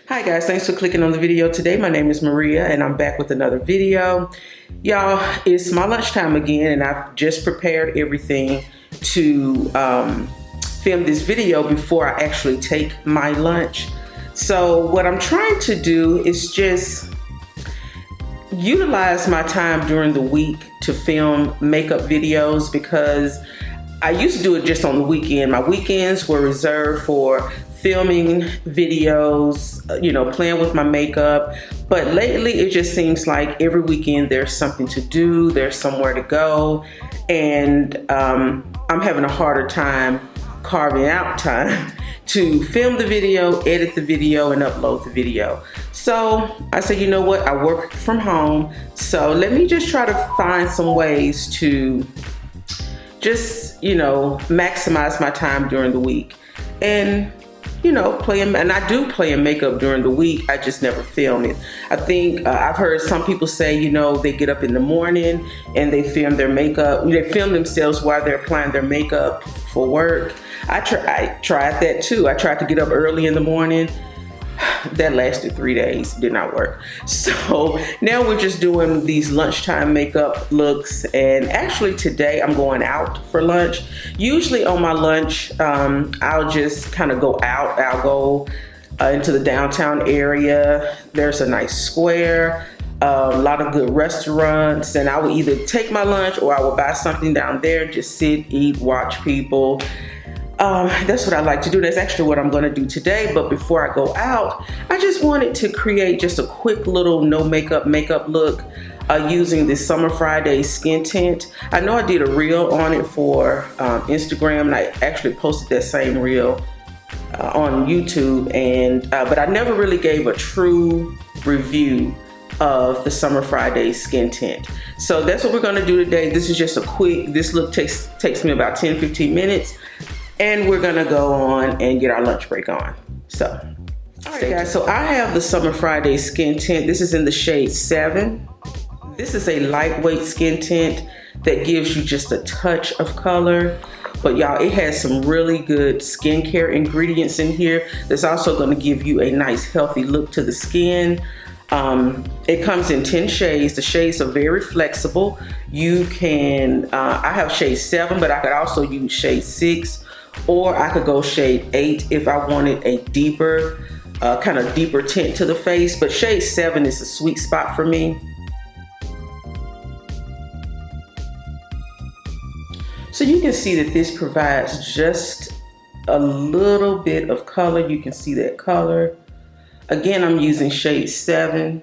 Hi guys, thanks for clicking on the video today. My name is Maria and I'm back with another video. Y'all, it's my lunchtime again and I've just prepared everything to film this video before I actually take my lunch. So what I'm trying to do is just utilize my time during the week to film makeup videos, because I used to do it just on the weekend. My weekends were reserved for filming videos, playing with my makeup. But lately it just seems like every weekend there's something to do, there's somewhere to go, and I'm having a harder time carving out time to film the video, edit the video, and upload the video. So I said, you know what, I work from home, so let me just try to find some ways to just, maximize my time during the week. And and I do play in makeup during the week, I just never film it. I think I've heard some people say, they get up in the morning and they film their makeup. They film themselves while they're applying their makeup for work. I tried that too. I tried to get up early in the morning. That lasted 3 days, did not work. So now we're just doing these lunchtime makeup looks, and actually today I'm going out for lunch. Usually on my lunch, I'll just kind of go out. I'll go into the downtown area. There's a nice square, a lot of good restaurants, and I will either take my lunch or I will buy something down there, just sit, eat, watch people. That's what I like to do. That's actually what I'm going to do today. But before I go out, I just wanted to create just a quick little no makeup look using this Summer Friday skin tint. I know I did a reel on it for Instagram, and I actually posted that same reel on YouTube, and but I never really gave a true review of the Summer Friday skin tint. So that's what we're going to do today. This is just a quick, this look takes me about 10-15 minutes. And we're gonna go on and get our lunch break on. So, all right guys, so I have the Summer Friday skin tint. This is in the shade 7. This is a lightweight skin tint that gives you just a touch of color. But y'all, it has some really good skincare ingredients in here that's also gonna give you a nice healthy look to the skin. It comes in 10 shades. The shades are very flexible. You can, I have shade 7, but I could also use shade 6. Or I could go shade 8 if I wanted a deeper, kind of deeper tint to the face. But shade 7 is a sweet spot for me. So you can see that this provides just a little bit of color. You can see that color. Again, I'm using shade 7.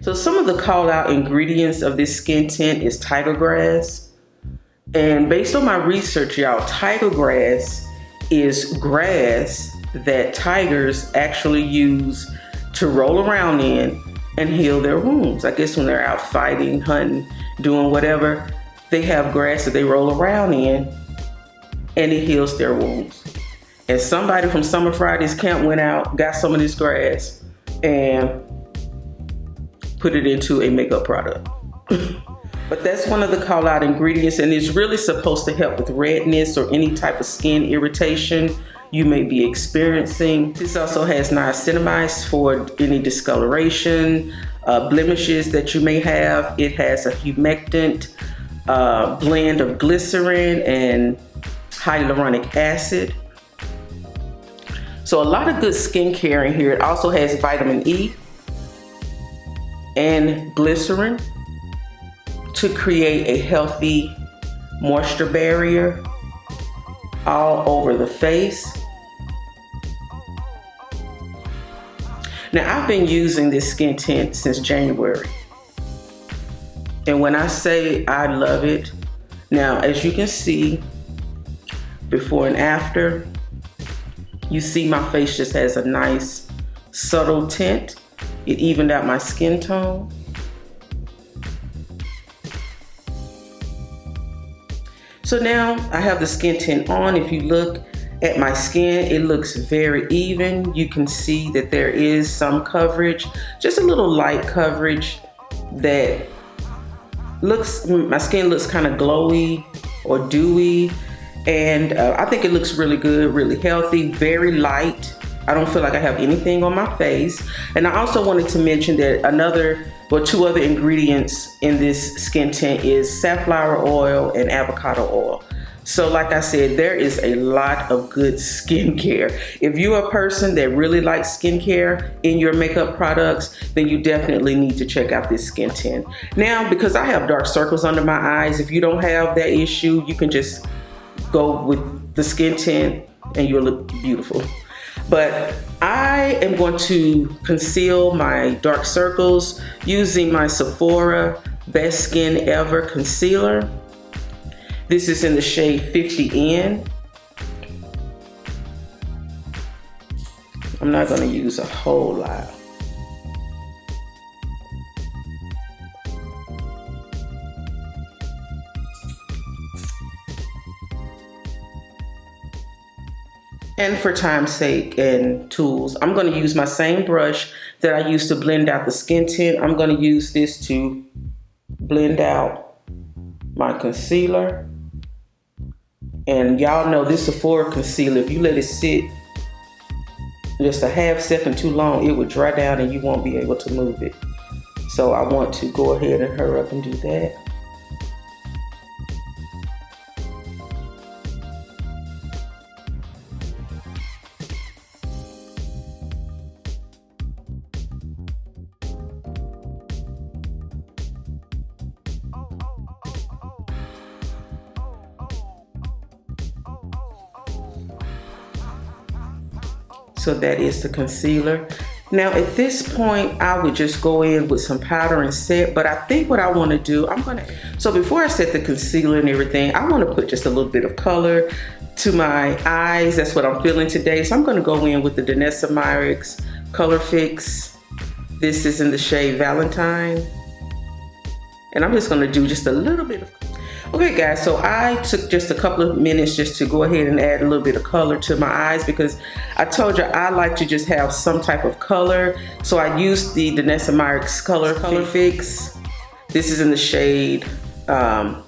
So some of the call out ingredients of this skin tint is tiger grass. And based on my research, y'all, tiger grass is grass that tigers actually use to roll around in and heal their wounds. I guess when they're out fighting, hunting, doing whatever, they have grass that they roll around in and it heals their wounds. And somebody from Summer Friday's camp went out, got some of this grass and put it into a makeup product. But that's one of the call out ingredients, and it's really supposed to help with redness or any type of skin irritation you may be experiencing. This also has niacinamide for any discoloration, blemishes that you may have. It has a humectant blend of glycerin and hyaluronic acid. So a lot of good skincare in here. It also has vitamin E and glycerin to create a healthy moisture barrier all over the face. Now, I've been using this skin tint since January. And when I say I love it, now as you can see, before and after, you see my face just has a nice subtle tint. It evened out my skin tone. So now I have the skin tint on. If you look at my skin, it looks very even. You can see that there is some coverage, just a little light coverage that looks, my skin looks kind of glowy or dewy. And I think it looks really good, really healthy, very light. I don't feel like I have anything on my face. And I also wanted to mention that two other ingredients in this skin tint is safflower oil and avocado oil. So like I said, there is a lot of good skincare. If you're a person that really likes skincare in your makeup products, then you definitely need to check out this skin tint. Now, because I have dark circles under my eyes, if you don't have that issue, you can just go with the skin tint and you'll look beautiful. But I am going to conceal my dark circles using my Sephora Best Skin Ever Concealer. This is in the shade 50N. I'm not going to use a whole lot. And for time's sake and tools, I'm going to use my same brush that I used to blend out the skin tint. I'm going to use this to blend out my concealer. And y'all know this Sephora concealer, if you let it sit just a half second too long, it would dry down and you won't be able to move it. So I want to go ahead and hurry up and do that. So that is the concealer. Now at this point, I would just go in with some powder and set, but I think what I want to do, so before I set the concealer and everything, I want to put just a little bit of color to my eyes. That's what I'm feeling today. So I'm going to go in with the Danessa Myricks Color Fix. This is in the shade Valentine. And I'm just going to do just a little bit of. Okay guys, so I took just a couple of minutes just to go ahead and add a little bit of color to my eyes because I told you I like to just have some type of color. So I used the Danessa Myricks Color Fix. This is in the shade, I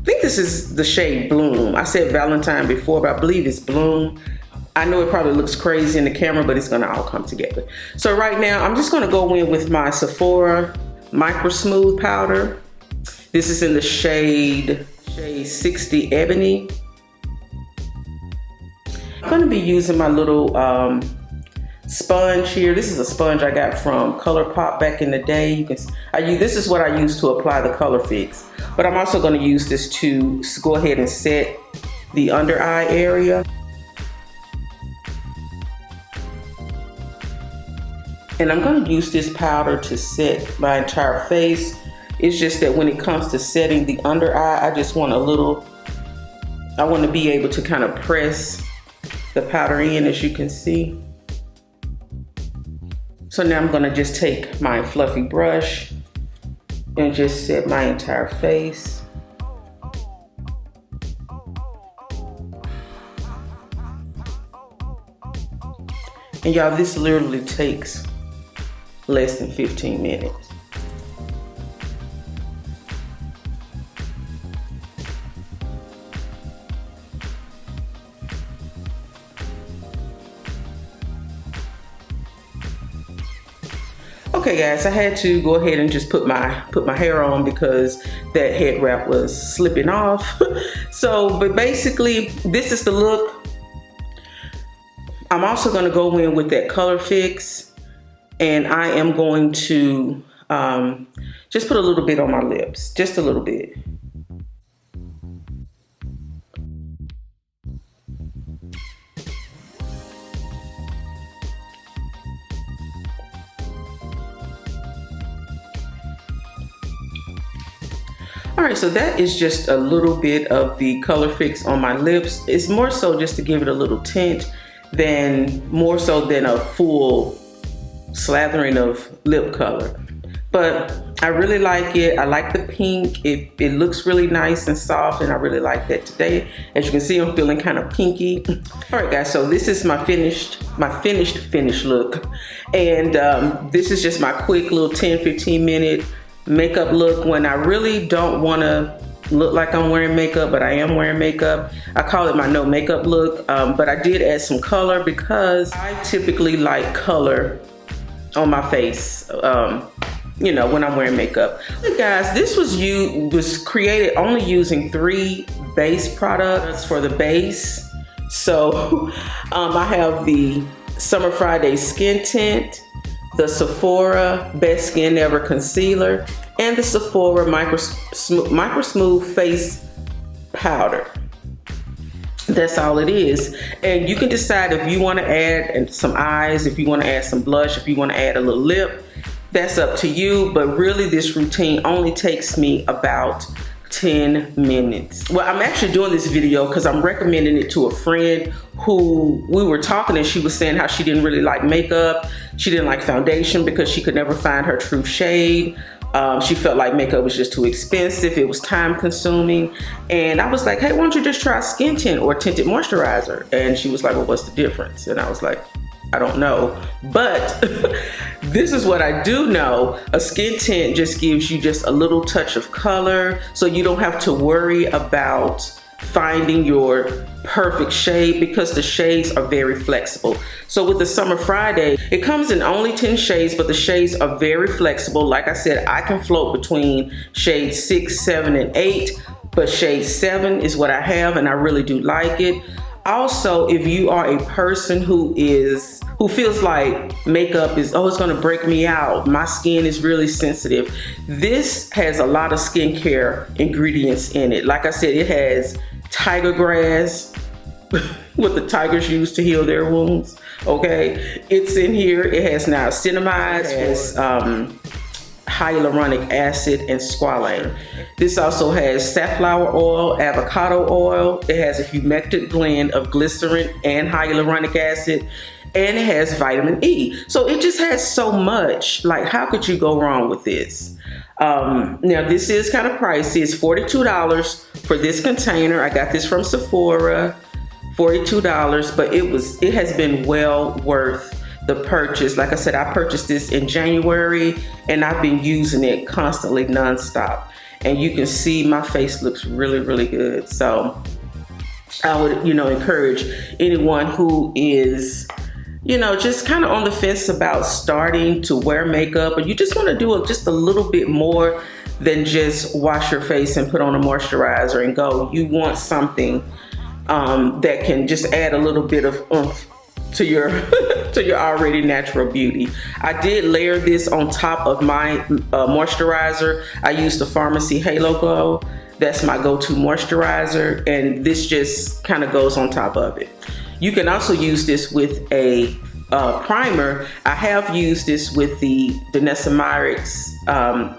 think this is the shade Bloom. I said Valentine before, but I believe it's Bloom. I know it probably looks crazy in the camera, but it's gonna all come together. So right now, I'm just gonna go in with my Sephora Micro Smooth Powder. This is in the shade 60 Ebony. I'm going to be using my little sponge here. This is a sponge I got from ColourPop back in the day. This is what I use to apply the color fix. But I'm also going to use this to go ahead and set the under eye area. And I'm going to use this powder to set my entire face. It's just that when it comes to setting the under eye, I just want I want to be able to kind of press the powder in, as you can see. So now I'm going to just take my fluffy brush and just set my entire face. And y'all, this literally takes less than 15 minutes. Okay guys, I had to go ahead and just put my hair on because that head wrap was slipping off. But basically this is the look. I'm also going to go in with that color fix, and I am going to just put a little bit on my lips, just a little bit. All right, so that is just a little bit of the color fix on my lips. It's more so just to give it a little tint more so than a full slathering of lip color. But I really like it. I like the pink. It looks really nice and soft, and I really like that today. As you can see, I'm feeling kind of pinky. All right, guys, so this is my finished look. And this is just my quick little 10-15 minute makeup look when I really don't want to look like I'm wearing makeup, but I am wearing makeup. I call it my no makeup look, but I did add some color because I typically like color on my face, you know, when I'm wearing makeup. Hey guys, this was created only using 3 base products for the base. So I have the Summer Friday Skin Tint, the Sephora Best Skin Ever Concealer, and the Sephora Micro Smooth Face Powder. That's all it is. And you can decide if you want to add some eyes, if you want to add some blush, if you want to add a little lip. That's up to you, but really this routine only takes me about 10 minutes. Well, I'm actually doing this video because I'm recommending it to a friend who we were talking, and she was saying how she didn't really like makeup. She didn't like foundation because she could never find her true shade. She felt like makeup was just too expensive. It was time consuming. And I was like, hey, why don't you just try skin tint or tinted moisturizer? And she was like, well, what's the difference? And I was like, I don't know, but this is what I do know. A skin tint just gives you just a little touch of color, so you don't have to worry about finding your perfect shade because the shades are very flexible. So with the Summer Friday, it comes in only 10 shades, but the shades are very flexible. Like I said, I can float between shades 6, 7, and 8, but shade 7 is what I have, and I really do like it. Also, if you are a person who feels like makeup is, oh, it's gonna break me out, my skin is really sensitive, this has a lot of skincare ingredients in it. Like I said, it has tiger grass, what the tigers use to heal their wounds, okay? It's in here. It has niacinamide, it has hyaluronic acid, and squalane. This also has safflower oil, avocado oil. It has a humectant blend of glycerin and hyaluronic acid, and it has vitamin E. So it just has so much. Like, how could you go wrong with this? Now this is kind of pricey. It's $42 for this container. I got this from Sephora, $42, but it has been well worth the purchase. Like I said, I purchased this in January and I've been using it constantly nonstop. And you can see my face looks really, really good. So I would, encourage anyone who is, just kind of on the fence about starting to wear makeup, or you just want to do just a little bit more than just wash your face and put on a moisturizer and go. You want something that can just add a little bit of oomph to your to your already natural beauty. I did layer this on top of my moisturizer. I used the Pharmacy Halo Glow. That's my go-to moisturizer, and this just kind of goes on top of it. You can also use this with a primer. I have used this with the Danessa Myricks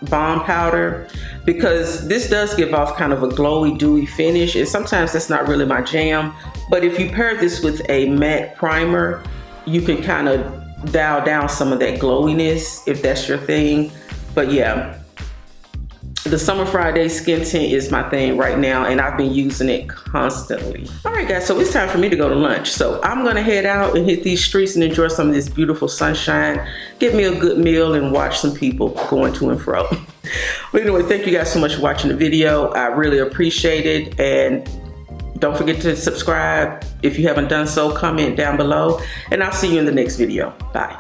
Balm Powder, because this does give off kind of a glowy, dewy finish, and sometimes that's not really my jam. But if you pair this with a matte primer, you can kind of dial down some of that glowiness if that's your thing. But yeah, the Summer Friday Skin Tint is my thing right now, and I've been using it constantly. All right, guys, so it's time for me to go to lunch. So I'm gonna head out and hit these streets and enjoy some of this beautiful sunshine, get me a good meal, and watch some people going to and fro. But anyway, thank you guys so much for watching the video. I really appreciate it, and don't forget to subscribe. If you haven't done so, comment down below, and I'll see you in the next video. Bye.